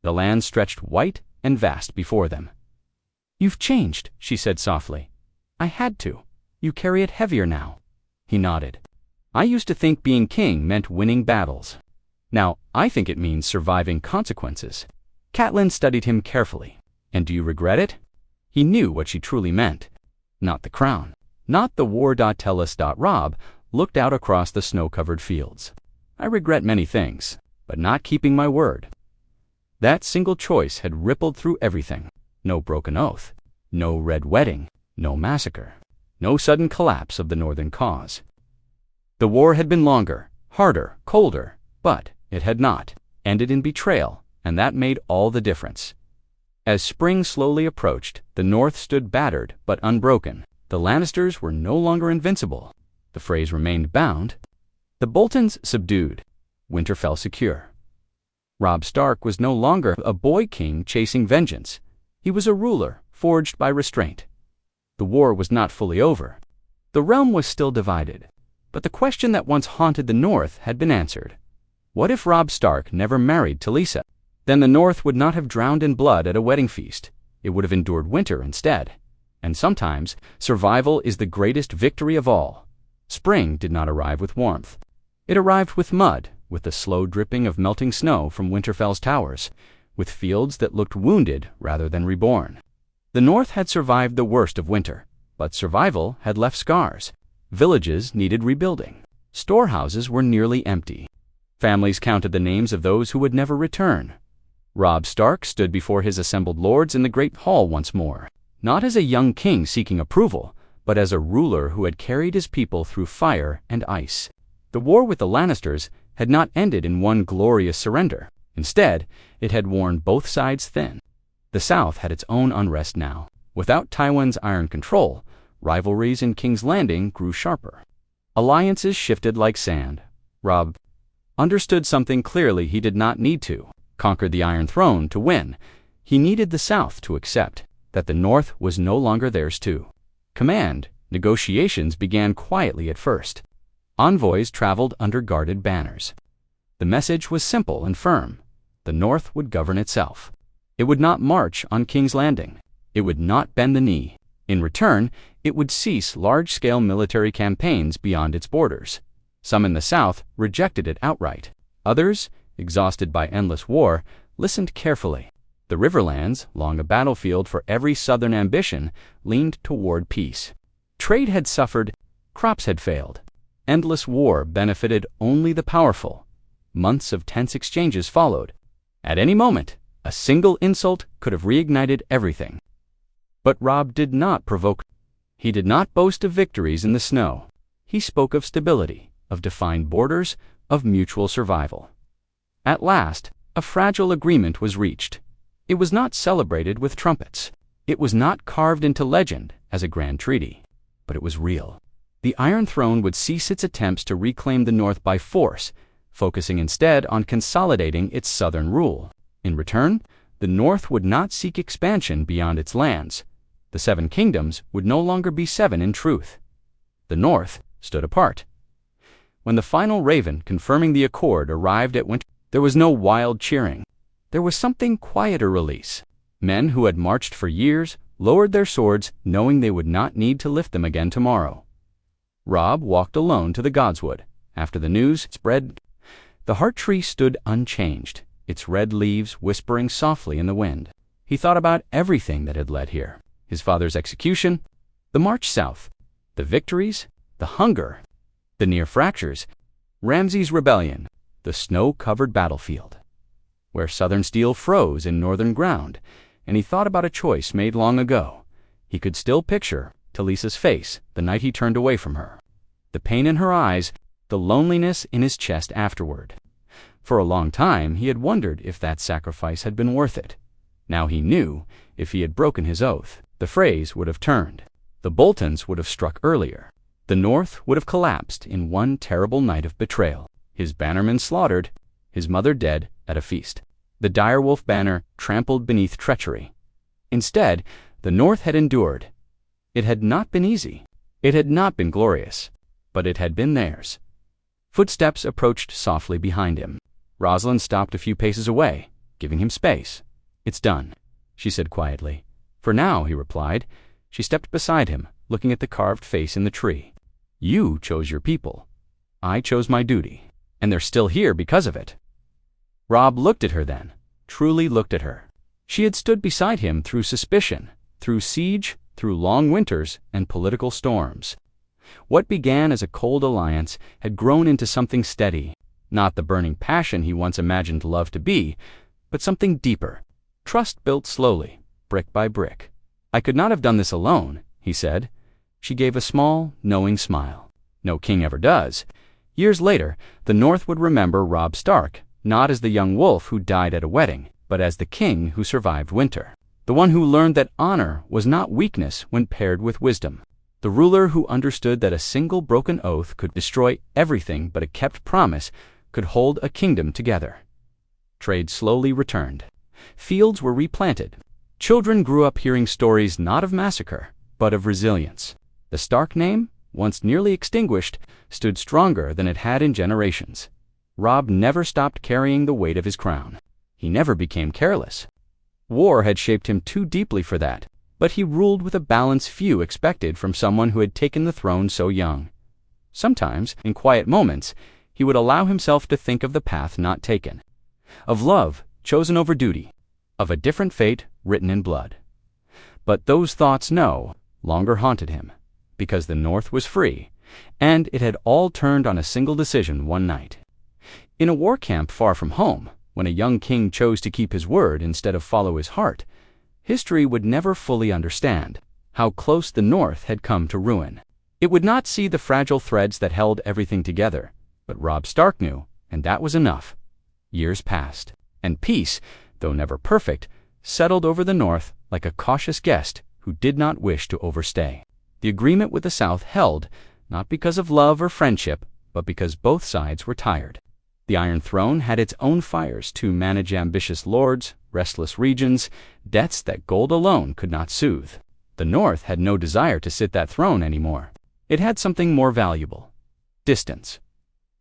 Speaker 1: The land stretched white and vast before them. "You've changed," she said softly. "I had to. You carry it heavier now." He nodded. "I used to think being king meant winning battles. Now I think it means surviving consequences." Catelyn studied him carefully. "And do you regret it?" He knew what she truly meant. Not the crown, not the war. Talisa. Robb looked out across the snow-covered fields. "I regret many things, but not keeping my word." That single choice had rippled through everything. No broken oath, no red wedding, no massacre, no sudden collapse of the northern cause. The war had been longer, harder, colder, but it had not ended in betrayal, and that made all the difference. As spring slowly approached, the North stood battered but unbroken. The Lannisters were no longer invincible. The Freys remained bound. The Boltons subdued. Winterfell secure. Robb Stark was no longer a boy king chasing vengeance. He was a ruler forged by restraint. The war was not fully over. The realm was still divided. But the question that once haunted the North had been answered. What if Robb Stark never married Talisa? Then the North would not have drowned in blood at a wedding feast. It would have endured winter instead. And sometimes, survival is the greatest victory of all. Spring did not arrive with warmth. It arrived with mud, with the slow dripping of melting snow from Winterfell's towers, with fields that looked wounded rather than reborn. The North had survived the worst of winter, but survival had left scars. Villages needed rebuilding. Storehouses were nearly empty. Families counted the names of those who would never return. Robb Stark stood before his assembled lords in the great hall once more, not as a young king seeking approval, but as a ruler who had carried his people through fire and ice. The war with the Lannisters had not ended in one glorious surrender. Instead, it had worn both sides thin. The South had its own unrest now. Without Tywin's iron control, rivalries in King's Landing grew sharper. Alliances shifted like sand. Robb understood something clearly he did not need to. conquered the Iron Throne to win. He needed the South to accept that the North was no longer theirs too. Command negotiations began quietly at first. Envoys traveled under guarded banners. The message was simple and firm. The North would govern itself. It would not march on King's Landing. It would not bend the knee. In return, it would cease large-scale military campaigns beyond its borders. Some in the South rejected it outright. Others, exhausted by endless war, listened carefully. The Riverlands, long a battlefield for every Southern ambition, leaned toward peace. Trade had suffered, crops had failed. Endless war benefited only the powerful. Months of tense exchanges followed. At any moment, a single insult could have reignited everything. But Robb did not provoke. He did not boast of victories in the snow. He spoke of stability, of defined borders, of mutual survival. At last, a fragile agreement was reached. It was not celebrated with trumpets. It was not carved into legend as a grand treaty. But it was real. The Iron Throne would cease its attempts to reclaim the North by force, focusing instead on consolidating its southern rule. In return, the North would not seek expansion beyond its lands. The Seven Kingdoms would no longer be seven in truth. The North stood apart. When the final raven confirming the accord arrived at Winterfell, there was no wild cheering. There was something quieter release. Men who had marched for years lowered their swords, knowing they would not need to lift them again tomorrow. Robb walked alone to the Godswood. After the news spread, the heart tree stood unchanged, its red leaves whispering softly in the wind. He thought about everything that had led here. His father's execution, the march south, the victories, the hunger, the near fractures, Ramsay's rebellion, the snow-covered battlefield, where southern steel froze in northern ground, and he thought about a choice made long ago. He could still picture Talisa's face the night he turned away from her, the pain in her eyes, the loneliness in his chest afterward. For a long time he had wondered if that sacrifice had been worth it. Now he knew if he had broken his oath, the phrase would have turned. The Boltons would have struck earlier. The North would have collapsed in one terrible night of betrayal. His bannermen slaughtered, his mother dead at a feast. The direwolf banner trampled beneath treachery. Instead, the North had endured. It had not been easy. It had not been glorious. But it had been theirs. Footsteps approached softly behind him. Rosalind stopped a few paces away, giving him space. "It's done," she said quietly. "For now," he replied. She stepped beside him, looking at the carved face in the tree. "You chose your people. I chose my duty. And they're still here because of it." Robb looked at her then, truly looked at her. She had stood beside him through suspicion, through siege, through long winters and political storms. What began as a cold alliance had grown into something steady, not the burning passion he once imagined love to be, but something deeper, trust built slowly, brick by brick. "I could not have done this alone," he said. She gave a small, knowing smile. No king ever does. Years later, the North would remember Robb Stark, not as the young wolf who died at a wedding, but as the king who survived winter. The one who learned that honor was not weakness when paired with wisdom. The ruler who understood that a single broken oath could destroy everything but a kept promise could hold a kingdom together. Trade slowly returned. Fields were replanted. Children grew up hearing stories not of massacre, but of resilience. The Stark name, once nearly extinguished, stood stronger than it had in generations. Robb never stopped carrying the weight of his crown. He never became careless. War had shaped him too deeply for that, but he ruled with a balance few expected from someone who had taken the throne so young. Sometimes, in quiet moments, he would allow himself to think of the path not taken, of love chosen over duty, of a different fate written in blood. But those thoughts no longer haunted him, because the North was free, and it had all turned on a single decision one night. In a war camp far from home, when a young king chose to keep his word instead of follow his heart, history would never fully understand how close the North had come to ruin. It would not see the fragile threads that held everything together, but Robb Stark knew, and that was enough. Years passed, and peace, though never perfect, settled over the North like a cautious guest who did not wish to overstay. The agreement with the South held, not because of love or friendship, but because both sides were tired. The Iron Throne had its own fires to manage ambitious lords, restless regions, debts that gold alone could not soothe. The North had no desire to sit that throne anymore. It had something more valuable: distance.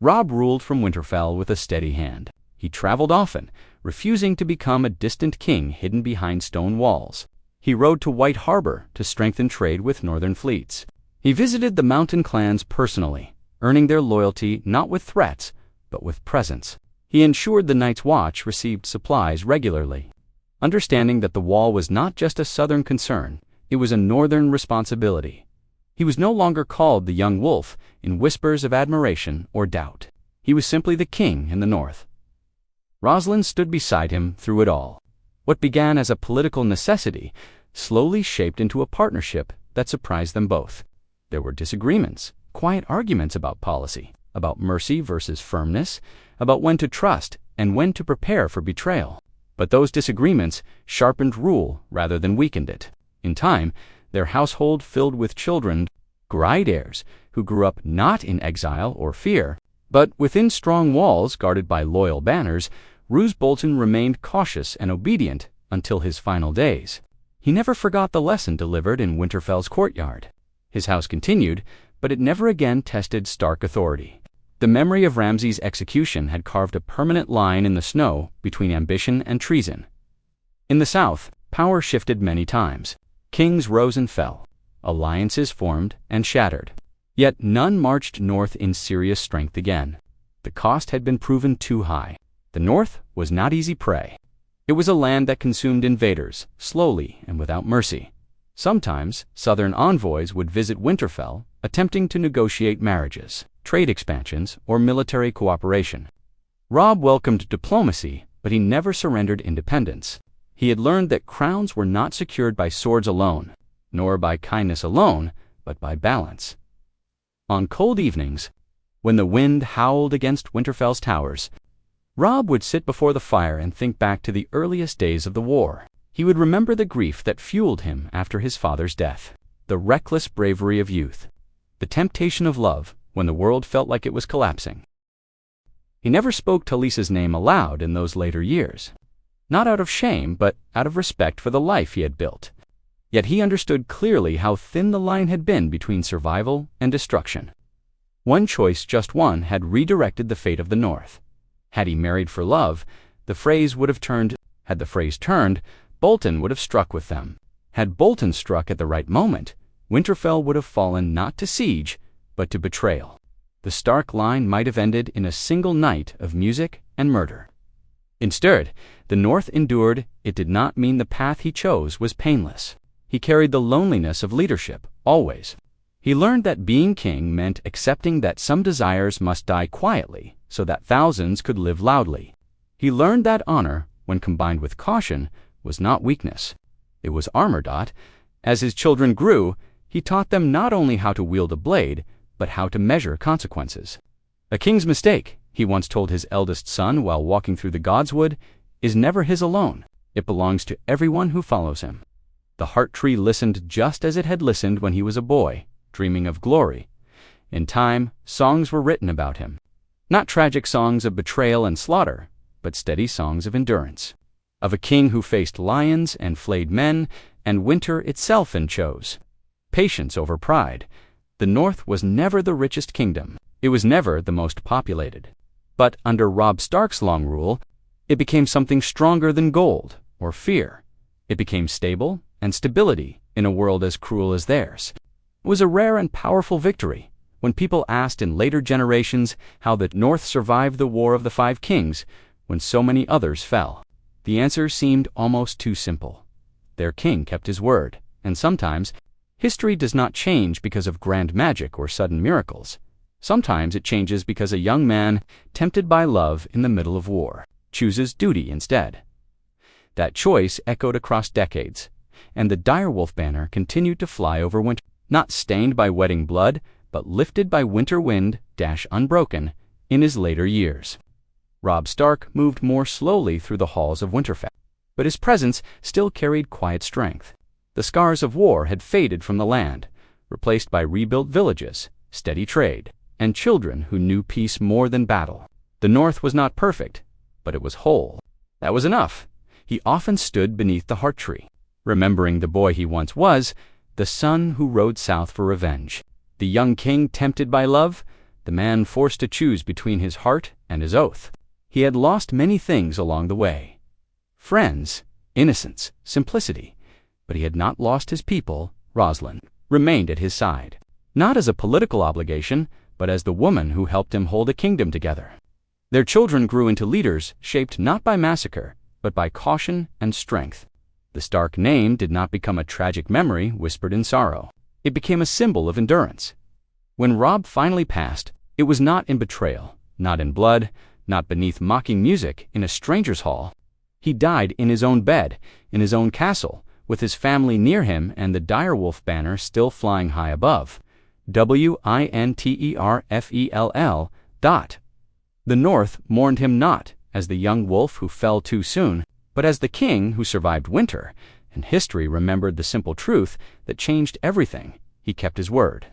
Speaker 1: Robb ruled from Winterfell with a steady hand. He traveled often, refusing to become a distant king hidden behind stone walls. He rode to White Harbor to strengthen trade with northern fleets. He visited the mountain clans personally, earning their loyalty not with threats, but with presence. He ensured the Night's Watch received supplies regularly. Understanding that the wall was not just a southern concern, it was a northern responsibility. He was no longer called the Young Wolf in whispers of admiration or doubt. He was simply the king in the north. Rosalind stood beside him through it all. What began as a political necessity slowly shaped into a partnership that surprised them both. There were disagreements, quiet arguments about policy, about mercy versus firmness, about when to trust and when to prepare for betrayal. But those disagreements sharpened rule rather than weakened it. In time, their household filled with children, gride heirs, who grew up not in exile or fear, but within strong walls guarded by loyal banners. Roose Bolton remained cautious and obedient until his final days. He never forgot the lesson delivered in Winterfell's courtyard. His house continued, but it never again tested Stark authority. The memory of Ramsay's execution had carved a permanent line in the snow between ambition and treason. In the south, power shifted many times. Kings rose and fell. Alliances formed and shattered. Yet none marched north in serious strength again. The cost had been proven too high. The north was not easy prey. It was a land that consumed invaders, slowly and without mercy. Sometimes, southern envoys would visit Winterfell, attempting to negotiate marriages, trade expansions, or military cooperation. Robb welcomed diplomacy, but he never surrendered independence. He had learned that crowns were not secured by swords alone, nor by kindness alone, but by balance. On cold evenings, when the wind howled against Winterfell's towers, Robb would sit before the fire and think back to the earliest days of the war. He would remember the grief that fueled him after his father's death, the reckless bravery of youth, the temptation of love when the world felt like it was collapsing. He never spoke Talisa's name aloud in those later years, not out of shame, but out of respect for the life he had built. Yet he understood clearly how thin the line had been between survival and destruction. One choice, just one, had redirected the fate of the North. Had he married for love, the phrase turned, Bolton would have struck with them. Had Bolton struck at the right moment, Winterfell would have fallen not to siege, but to betrayal. The Stark line might have ended in a single night of music and murder. Instead, the North endured. It did not mean the path he chose was painless. He carried the loneliness of leadership, always. He learned that being king meant accepting that some desires must die quietly so that thousands could live loudly. He learned that honor, when combined with caution, was not weakness. It was armor. As his children grew, he taught them not only how to wield a blade, but how to measure consequences. A king's mistake, he once told his eldest son while walking through the Godswood, is never his alone. It belongs to everyone who follows him. The heart tree listened just as it had listened when he was a boy, dreaming of glory. In time, songs were written about him. Not tragic songs of betrayal and slaughter, but steady songs of endurance. Of a king who faced lions and flayed men, and winter itself and chose patience over pride. The North was never the richest kingdom. It was never the most populated. But under Robb Stark's long rule, it became something stronger than gold or fear. It became stable and stability in a world as cruel as theirs. It was a rare and powerful victory. When people asked in later generations how the North survived the War of the Five Kings when so many others fell, the answer seemed almost too simple. Their king kept his word, and sometimes history does not change because of grand magic or sudden miracles. Sometimes it changes because a young man, tempted by love in the middle of war, chooses duty instead. That choice echoed across decades, and the direwolf banner continued to fly over winter, not stained by wedding blood, but lifted by winter wind, unbroken, in his later years. Robb Stark moved more slowly through the halls of Winterfell, but his presence still carried quiet strength. The scars of war had faded from the land, replaced by rebuilt villages, steady trade, and children who knew peace more than battle. The North was not perfect, but it was whole. That was enough. He often stood beneath the heart tree, remembering the boy he once was, the son who rode south for revenge, the young king tempted by love, the man forced to choose between his heart and his oath. He had lost many things along the way. Friends, innocence, simplicity. But he had not lost his people. Rosalind remained at his side, not as a political obligation, but as the woman who helped him hold a kingdom together. Their children grew into leaders shaped not by massacre, but by caution and strength. The Stark name did not become a tragic memory whispered in sorrow. It became a symbol of endurance. When Robb finally passed, it was not in betrayal, not in blood, not beneath mocking music in a stranger's hall. He died in his own bed, in his own castle, with his family near him and the direwolf banner still flying high above. Winterfell. The North mourned him not as the young wolf who fell too soon, but as the king who survived winter, and history remembered the simple truth that changed everything. He kept his word.